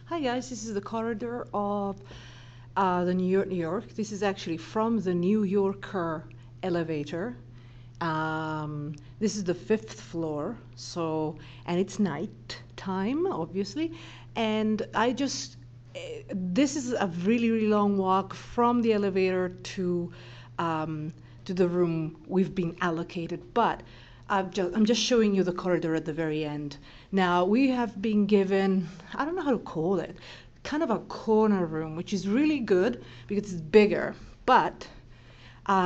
Hi guys, this is the corridor of the New York. This is actually from the New Yorker elevator. This is the 5th floor, and it's night time, obviously. And this is a really, really long walk from the elevator to the room we've been allocated. But I'm just showing you the corridor at the very end. Now, we have been given, I don't know how to call it, kind of a corner room, which is really good because it's bigger. But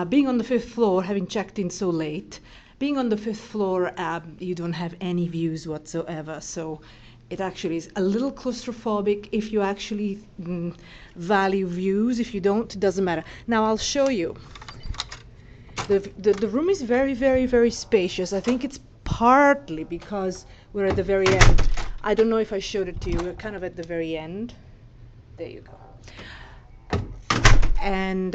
being on the 5th floor, having checked in so late, being on the 5th floor, you don't have any views whatsoever. So it actually is a little claustrophobic if you actually value views. If you don't, it doesn't matter. Now, I'll show you. The room is very, very, very spacious. I think it's partly because we're at the very end. I don't know if I showed it to you. We're kind of at the very end. There you go. And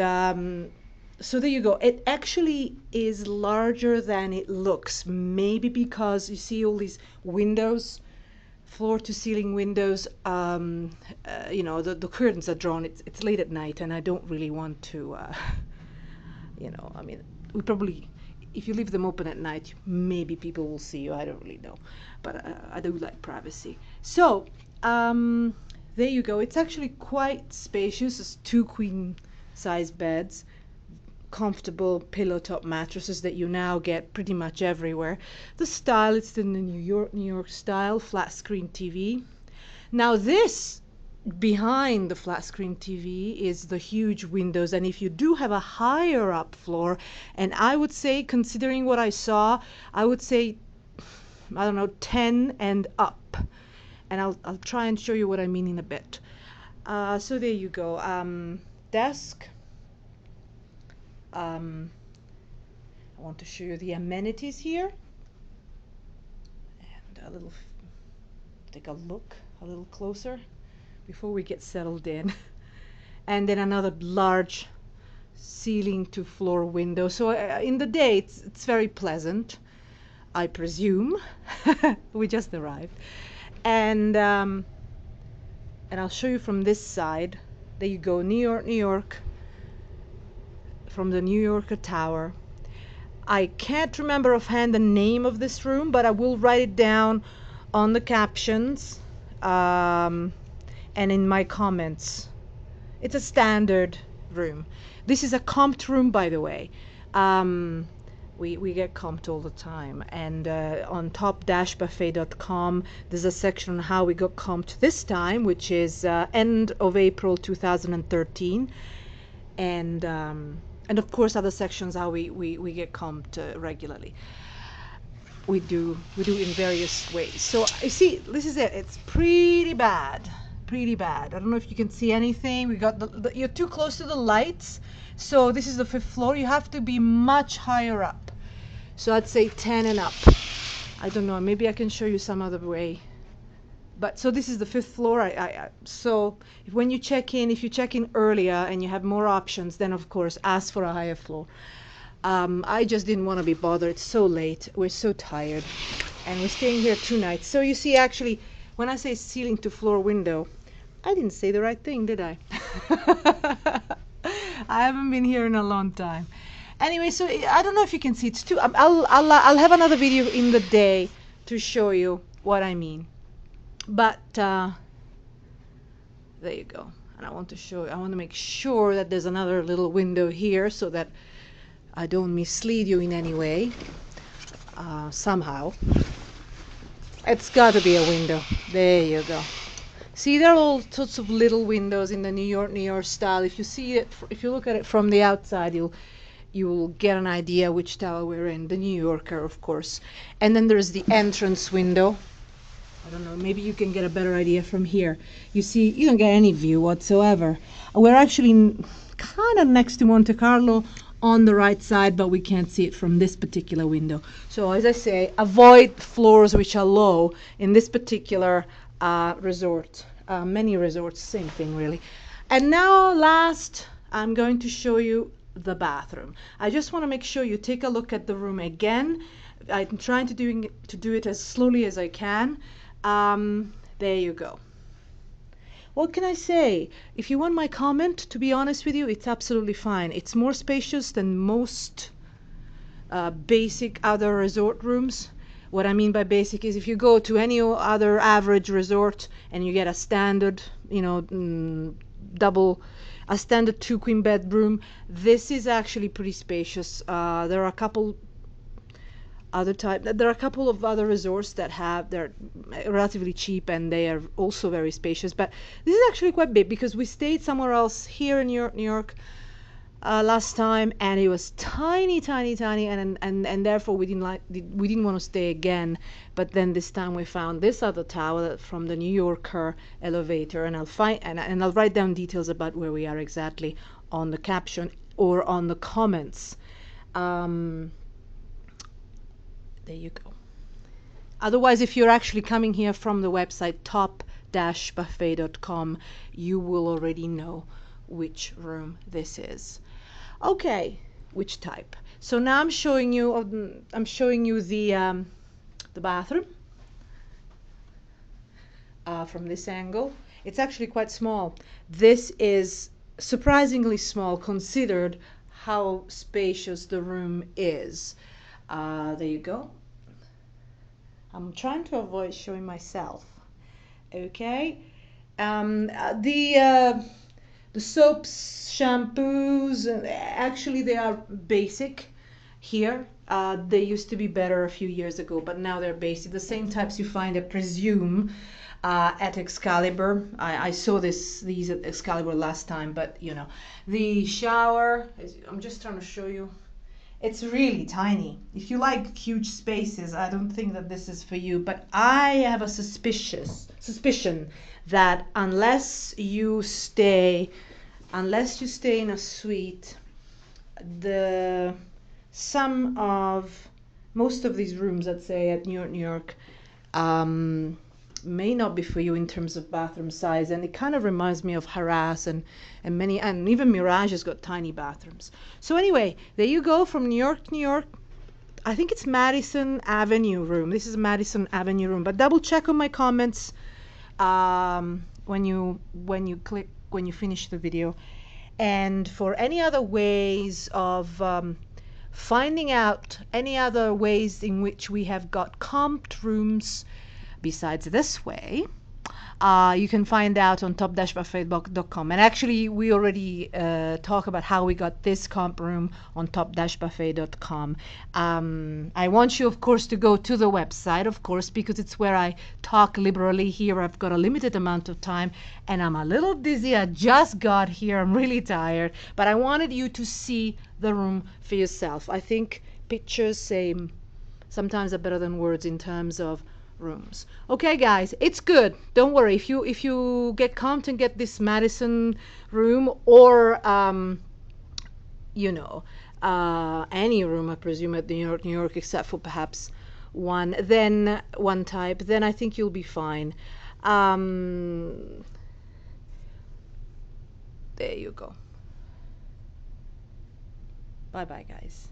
so there you go. It actually is larger than it looks. Maybe because you see all these windows, floor to ceiling windows. You know, the curtains are drawn. It's late at night, and I don't really want to. You know, I mean, we probably, if you leave them open at night, maybe people will see you. I don't really know, but I do like privacy. So there you go. It's actually quite spacious. It's 2 queen size beds, comfortable pillow top mattresses that you now get pretty much everywhere. The style, it's in the New York style, flat screen TV. Now this, behind the flat screen TV, is the huge windows, and if you do have a higher up floor, and I would say, considering what I saw, I would say, I don't know, 10 and up, and I'll try and show you what I mean in a bit. So there you go. Desk. I want to show you the amenities here, and take a look a little closer before we get settled in. And then another large ceiling to floor window. So in the day, it's very pleasant, I presume. We just arrived. And I'll show you from this side. There you go, New York, from the New Yorker Tower. I can't remember offhand the name of this room, but I will write it down on the captions. And in my comments. It's a standard room. This is a comped room, by the way. We get comped all the time. And on top-buffet.com, there's a section on how we got comped this time, which is end of April 2013. And of course, other sections how we get comped regularly. We do in various ways. So you see, this is it. It's pretty bad. Pretty bad. I don't know if you can see anything. We got you're too close to the lights. So this is the 5th floor. You have to be much higher up. So I'd say 10 and up. I don't know. Maybe I can show you some other way. But so this is the 5th floor. So when you check in, if you check in earlier and you have more options, then of course ask for a higher floor. I just didn't want to be bothered. It's so late. We're so tired, and we're staying here 2 nights. So you see, actually, when I say ceiling to floor window, I didn't say the right thing, did I? I haven't been here in a long time. Anyway, so I don't know if you can see. It's too. I'll have another video in the day to show you what I mean. But there you go. And I want to make sure that there's another little window here so that I don't mislead you in any way. Somehow. It's got to be a window. There you go. See, there are all sorts of little windows in the New York style. If you see it, if you look at it from the outside, you'll get an idea which tower we're in. The New Yorker, of course. And then there's the entrance window. I don't know, maybe you can get a better idea from here. You see, you don't get any view whatsoever. We're actually kind of next to Monte Carlo on the right side, but we can't see it from this particular window. So as I say, avoid floors which are low in this particular resort. Many resorts, same thing really. And now last, I'm going to show you the bathroom. I just want to make sure you take a look at the room again. I'm trying to do it as slowly as I can. There you go. what can I say? If you want my comment, to be honest with you, it's absolutely fine. It's more spacious than most basic other resort rooms. What I mean by basic is if you go to any other average resort and you get a standard, you know, a standard 2 queen bedroom, this is actually pretty spacious. There are a couple of other resorts they're relatively cheap and they are also very spacious, but this is actually quite big because we stayed somewhere else here in New York last time, and it was tiny, and therefore we didn't want to stay again. But then this time we found this other tower from the New Yorker elevator, and I'll write down details about where we are exactly on the caption or on the comments. There you go. Otherwise, if you're actually coming here from the website top-buffet.com, you will already know which room this is. Okay, which type? So now I'm showing you the bathroom from this angle. It's actually quite small. This is surprisingly small considered how spacious the room is. There you go. I'm trying to avoid showing myself. Okay. The soaps, shampoos, actually they are basic here. They used to be better a few years ago, but now they're basic. The same types you find, I presume, at Excalibur. I saw these at Excalibur last time, but you know, the shower. I'm just trying to show you. It's really tiny. If you like huge spaces, I don't think that this is for you, but I have a suspicion that unless you stay in a suite, most of these rooms, let's say at New York, may not be for you in terms of bathroom size, and it kind of reminds me of Harrah's and even Mirage has got tiny bathrooms. So anyway, there you go from New York. I think it's Madison Avenue room. This is Madison Avenue room, but double check on my comments when you finish the video. And for any other ways of finding out any other ways in which we have got comped rooms besides this way, you can find out on top-buffet.com. And actually, we already talk about how we got this comp room on top-buffet.com. I want you, of course, to go to the website, of course, because it's where I talk liberally. Here I've got a limited amount of time, and I'm a little dizzy. I just got here. I'm really tired. But I wanted you to see the room for yourself. I think pictures sometimes are better than words in terms of rooms. Okay, guys, it's good. Don't worry. If you get comped and get this Madison room, or any room, I presume, at New York, except for perhaps one type, then I think you'll be fine. There you go. Bye bye, guys.